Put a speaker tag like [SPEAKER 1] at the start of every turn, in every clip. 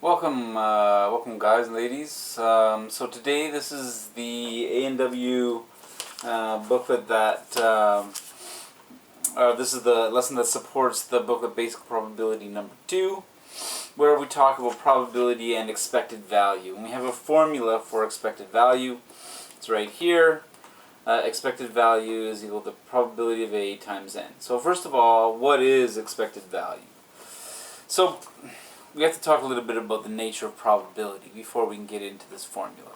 [SPEAKER 1] Welcome guys and ladies. So today this is the A&W booklet that, this is the lesson that supports the booklet Basic Probability number 2, where we talk about probability and expected value. And we have a formula for expected value. It's right here. Expected value is equal to probability of A times N. So first of all, what is expected value? So we have to talk a little bit about the nature of probability before we can get into this formula.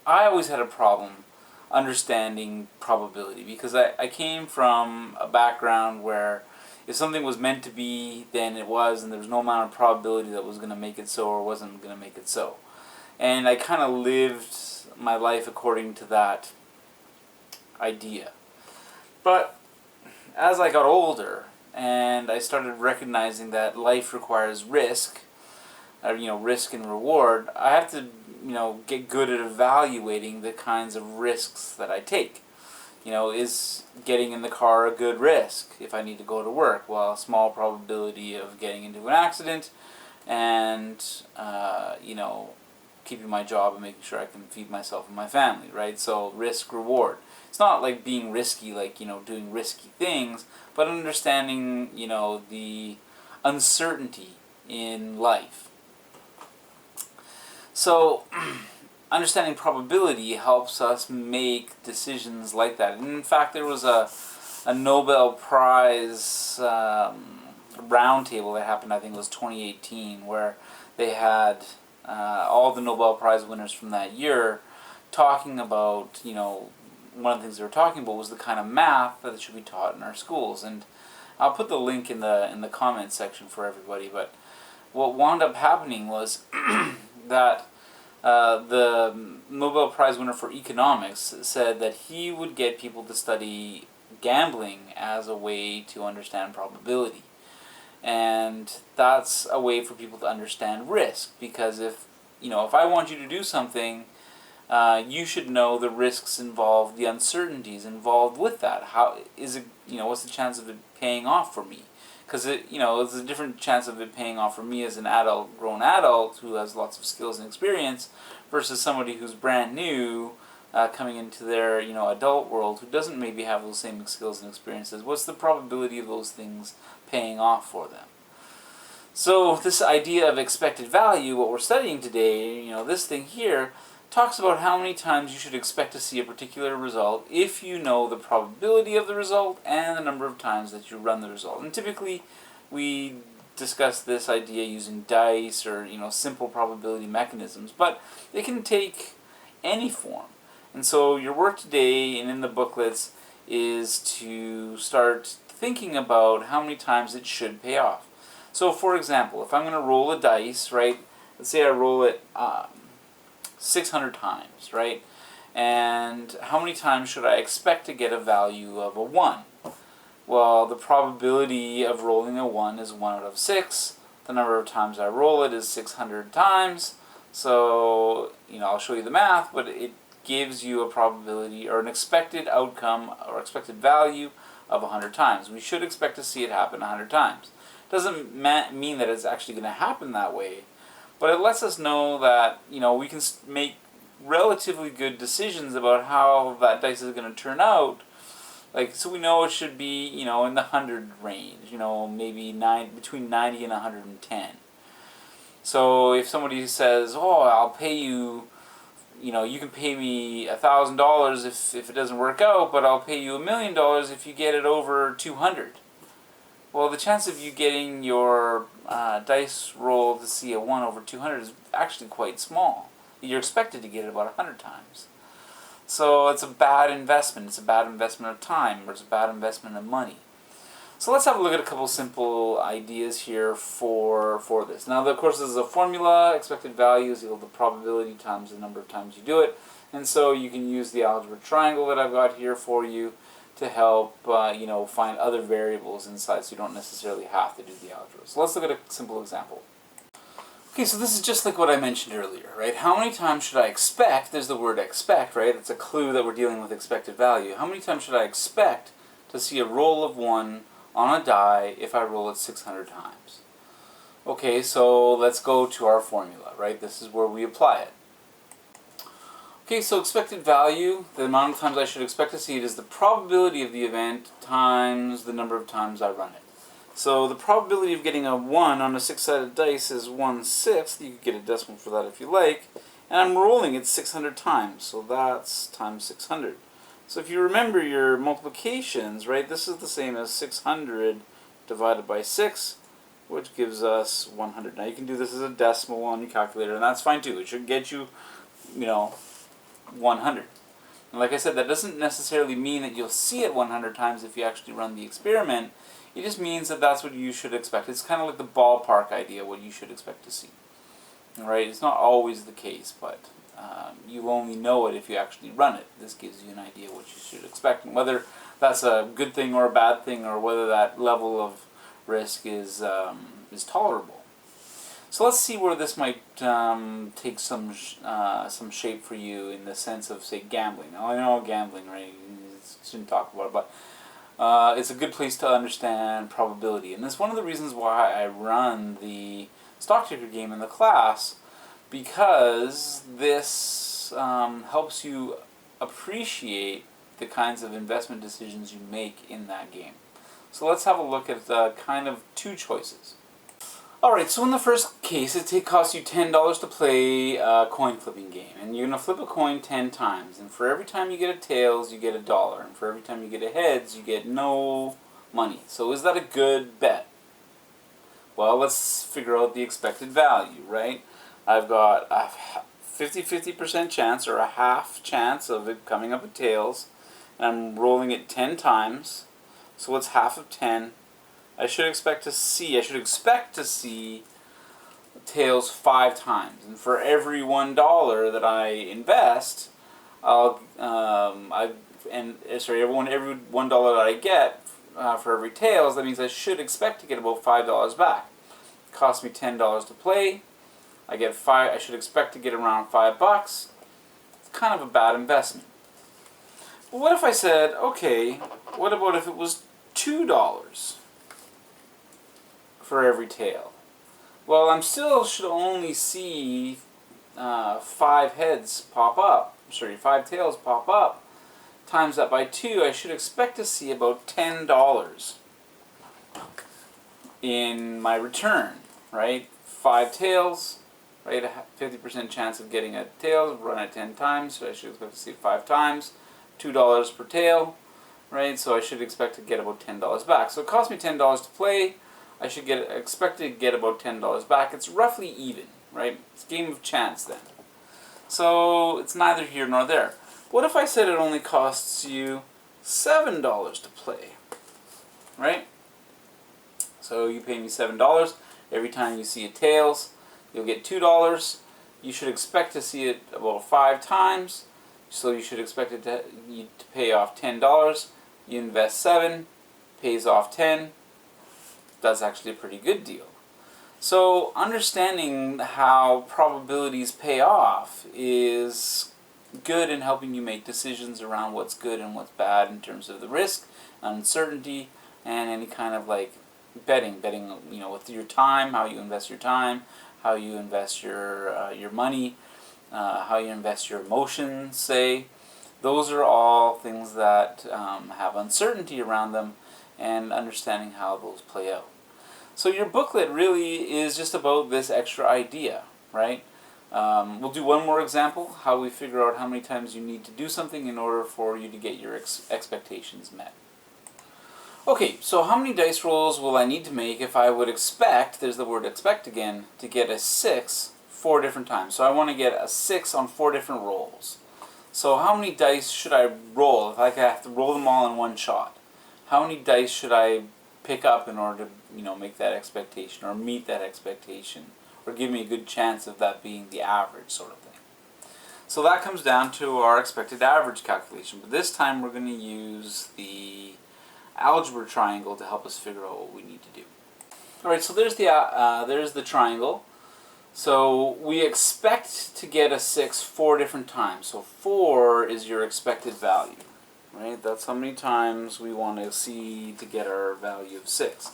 [SPEAKER 1] I always had a problem understanding probability because I came from a background where if something was meant to be, then it was, and there was no amount of probability that was going to make it so or wasn't going to make it so. And I kind of lived my life according to that idea. But as I got older, and I started recognizing that life requires risk, risk and reward, I have to, get good at evaluating the kinds of risks that I take. Is getting in the car a good risk if I need to go to work? Well, a small probability of getting into an accident and, keeping my job and making sure I can feed myself and my family, right? So risk, reward. It's not like being risky, like, doing risky things, but understanding, the uncertainty in life. So understanding probability helps us make decisions like that. And in fact, there was a Nobel Prize roundtable that happened, I think it was 2018, where they had all the Nobel Prize winners from that year talking about, one of the things they were talking about was the kind of math that should be taught in our schools. And I'll put the link in the comments section for everybody. But what wound up happening was that the Nobel Prize winner for economics said that he would get people to study gambling as a way to understand probability. And that's a way for people to understand risk, because if I want you to do something, you should know the risks involved, the uncertainties involved with that. How is it? What's the chance of it paying off for me? Because there's a different chance of it paying off for me as an adult, grown adult who has lots of skills and experience, versus somebody who's brand new, coming into their adult world, who doesn't maybe have those same skills and experiences. What's the probability of those things paying off for them? So this idea of expected value, what we're studying today, this thing here, talks about how many times you should expect to see a particular result if you know the probability of the result and the number of times that you run the result. And typically we discuss this idea using dice or simple probability mechanisms, but it can take any form. And so your work today and in the booklets is to start thinking about how many times it should pay off. So for example, if I'm going to roll a dice, right, let's say I roll it 600 times, right, and how many times should I expect to get a value of a 1? Well, the probability of rolling a 1 is 1 out of 6. The number of times I roll it is 600 times. So, I'll show you the math, but it gives you a probability or an expected outcome or expected value of 100 times. We should expect to see it happen 100 times. Doesn't mean that it's actually going to happen that way, but it lets us know that we can make relatively good decisions about how that dice is going to turn out. So we know it should be in the 100 range, maybe between 90 and 110. So if somebody says, "Oh, I'll pay you," you can pay me $1,000 if it doesn't work out, but I'll pay you $1 million if you get it over 200. Well, the chance of you getting your dice roll to see a 1 over 200 is actually quite small. You're expected to get it about 100 times. So it's a bad investment. It's a bad investment of time, or it's a bad investment of money. So let's have a look at a couple simple ideas here for this. Now, of course, this is a formula. Expected value is equal to probability times the number of times you do it. And so you can use the algebra triangle that I've got here for you to help find other variables inside, so you don't necessarily have to do the algebra. So let's look at a simple example. Okay, so this is just like what I mentioned earlier, right? How many times should I expect? There's the word expect, right? It's a clue that we're dealing with expected value. How many times should I expect to see a roll of 1 on a die if I roll it 600 times? Okay, so let's go to our formula, right? This is where we apply it. Okay, so expected value, the amount of times I should expect to see it, is the probability of the event times the number of times I run it. So the probability of getting a 1 on a 6-sided dice is 1/6. You could get a decimal for that if you like. And I'm rolling it 600 times, so that's times 600. So if you remember your multiplications, right, this is the same as 600 divided by 6, which gives us 100. Now you can do this as a decimal on your calculator, and that's fine too. It should get you, 100. And like I said, that doesn't necessarily mean that you'll see it 100 times if you actually run the experiment. It just means that that's what you should expect. It's kind of like the ballpark idea, what you should expect to see. Right? It's not always the case, but you only know it if you actually run it. This gives you an idea what you should expect, and whether that's a good thing or a bad thing, or whether that level of risk is tolerable. So let's see where this might take some shape for you in the sense of, say, gambling. Now I know gambling, right? You shouldn't talk about it, but it's a good place to understand probability, and that's one of the reasons why I run the stock ticker game in the class, because this helps you appreciate the kinds of investment decisions you make in that game. So let's have a look at kind of two choices. Alright, so in the first case, it costs you $10 to play a coin flipping game. And you're going to flip a coin 10 times. And for every time you get a tails, you get $1. And for every time you get a heads, you get no money. So is that a good bet? Well, let's figure out the expected value, right? I've got a 50% chance, or a half chance, of it coming up with tails. And I'm rolling it 10 times. So what's half of 10? I should expect to see tails 5 times, and for every $1 that I invest, every $1 that I get for every tails, that means I should expect to get about $5 back. It costs me $10 to play. I get 5. I should expect to get around $5. It's kind of a bad investment. But what if I said, okay, what about if it was $2 for every tail? Well, I'm still should only see 5 heads pop up. 5 tails pop up. Times that by 2, I should expect to see about $10 in my return, right? 5 tails, right? A 50% chance of getting a tail, run it 10 times, so I should expect to see it 5 times. $2 per tail, right? So I should expect to get about $10 back. So it cost me $10 to play. I should expect to get about $10 back. It's roughly even, right? It's a game of chance then. So it's neither here nor there. What if I said it only costs you $7 to play, right? So you pay me $7. Every time you see a tails, you'll get $2. You should expect to see it about 5 times. So you should expect it to pay off $10. You invest 7, pays off 10. That's actually a pretty good deal. So understanding how probabilities pay off is good in helping you make decisions around what's good and what's bad in terms of the risk, uncertainty, and any kind of like betting, with your time, how you invest your time, how you invest your money, how you invest your emotions, say. Those are all things that have uncertainty around them, and understanding how those play out. So your booklet really is just about this extra idea, right? We'll do one more example, how we figure out how many times you need to do something in order for you to get your expectations met. Okay, so how many dice rolls will I need to make if I would expect, there's the word expect again, to get a 6 4 different times? So I want to get a 6 on 4 different rolls. So how many dice should I roll if I have to roll them all in one shot? How many dice should I pick up in order to make that expectation or meet that expectation, or give me a good chance of that being the average sort of thing? So that comes down to our expected average calculation, but this time we're going to use the Algebra Triangle to help us figure out what we need to do. Alright, so there's the triangle. So we expect to get a 6 4 different times. So 4 is your expected value, right? That's how many times we want to see to get our value of 6.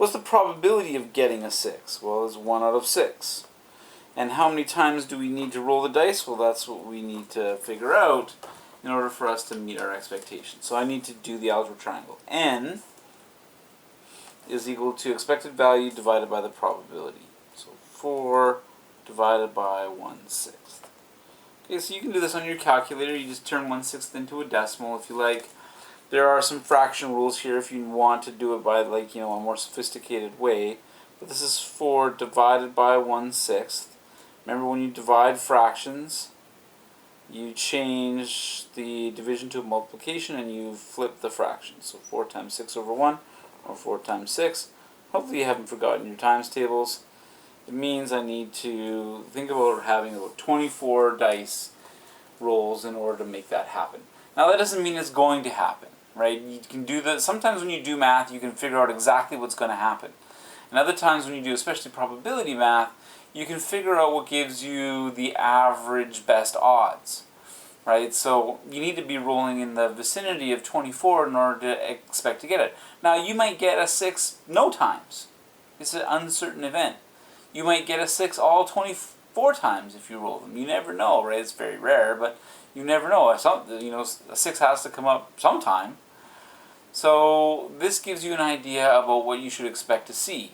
[SPEAKER 1] What's the probability of getting a 6? Well, it's 1 out of 6. And how many times do we need to roll the dice? Well, that's what we need to figure out in order for us to meet our expectations. So I need to do the algebra triangle. N is equal to expected value divided by the probability. So 4 divided by 1/6. Okay, so you can do this on your calculator. You just turn 1/6 into a decimal if you like. There are some fraction rules here if you want to do it by, like, a more sophisticated way. But this is 4 divided by 1/6. Remember, when you divide fractions, you change the division to a multiplication and you flip the fraction. So 4 times 6 over 1, or 4 times 6. Hopefully you haven't forgotten your times tables. It means I need to think about having about 24 dice rolls in order to make that happen. Now that doesn't mean it's going to happen, right? You can do that. Sometimes when you do math, you can figure out exactly what's going to happen. And other times when you do, especially probability math, you can figure out what gives you the average best odds, right? So you need to be rolling in the vicinity of 24 in order to expect to get it. Now you might get a 6 no times. It's an uncertain event. You might get a 6 all 24 times if you roll them. You never know, right? It's very rare, but you never know. A 6 has to come up sometime. So this gives you an idea about what you should expect to see.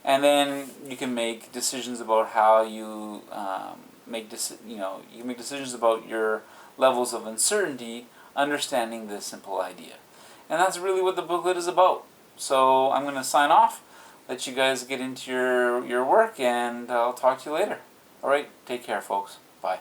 [SPEAKER 1] And then you can make decisions about how you you can make decisions about your levels of uncertainty, understanding this simple idea. And that's really what the booklet is about. So I'm going to sign off, let you guys get into your work, and I'll talk to you later. Alright, take care, folks. Bye.